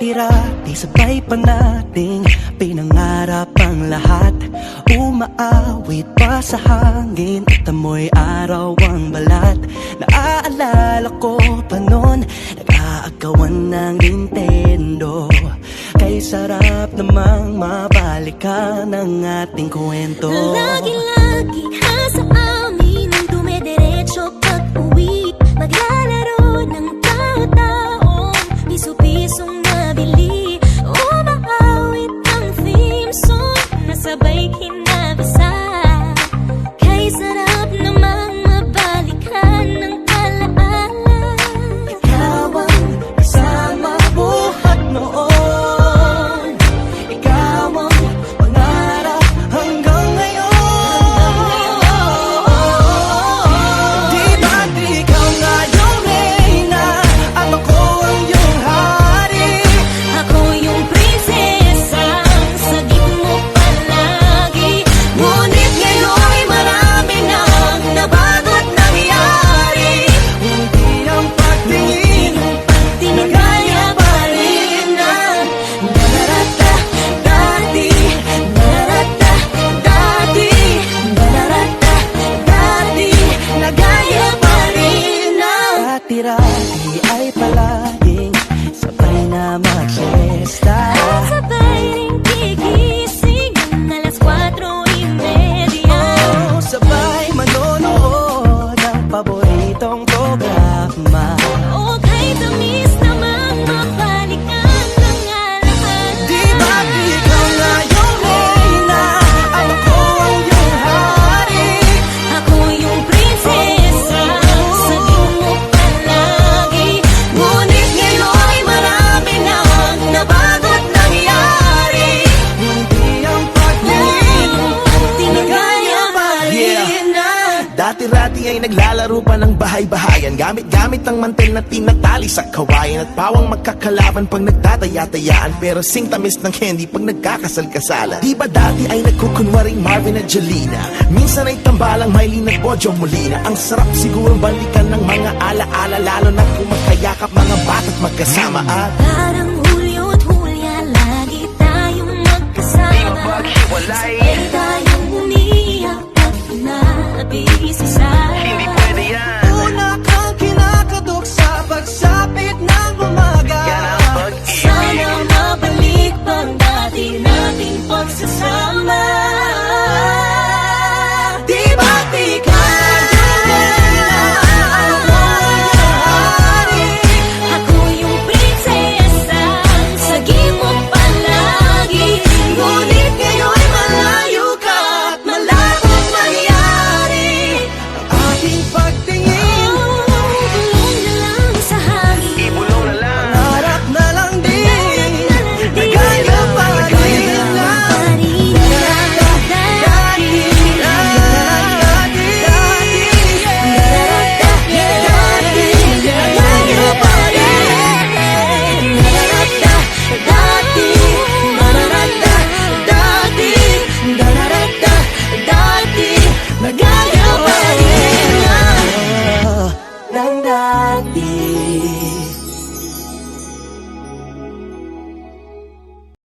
Dati-rati sabay pa nating pinangarap ang lahat. Umaawit pa sa hangin at amoy araw ang balat. Naaalala ko pa noon, nag-aagawan ng Nintendo. Kay sarap namang mabalikan ang ating kwento. Lagi-lagi ka sa amin ang dumediretso pag-uwi. Maglalaro ng tao-taong piso-pisong nabili. Umaawit ang theme song na sabay kinabasa. Kay sarap namang mabalikan ng alaala. Ikaw ang kasama buhat noon. Ikaw ang pangarap hanggang ngayon. Di ba't ikaw nga yung reyna at ako ang iyong hari? Ako yung prinsesa, sagip mo palagi. Ngunit ngayon'y marami nang nabago't nangyari. Hindi ang pagtingin Tinagaya pa rin ang nararata dati. Nararata dati. Nararata dati. Nagaya pa rin ang Dati-rati ay palaging sabay na mag-siesta. sabay ring gigising ng alas 4:30. Sabay manonood ng paboritong programa. O kahit tamis namang mabalikan ng alaala. Di ba't ikaw nga yung reyna at ako ang iyong hari? Ako yung prinsesa, sagip mo palagi. Ngunit ngayon'y marami nang nabago't nangyari. Hindi ang pagtingin Tinagaya pa rin ang Dati-rati ay naglalaro pa ng bahay-bahayan. Gamit-gamit ang mantel na tinatali sa kawayan. At pawang magkakalaban pag nagtataya-tayaan. Pero sing tamis ng candy pag nagkakasal-kasalan. Di ba dati ay nagkukunwaring Marvin at Jelena? Minsan ay tambalang Mylene at Bojo Molina. Ang sarap sigurong balikan ng mga ala-ala. Lalo na kung magkayakap mga bata't magkasama. At parang Hulyo at Hulya, lagi tayong magkasama. Sabay tayong umiyak at nabisisa. una kang kinakatok sa pagsapit ng umaga. Sana mabalik pang dati nating pagsasama.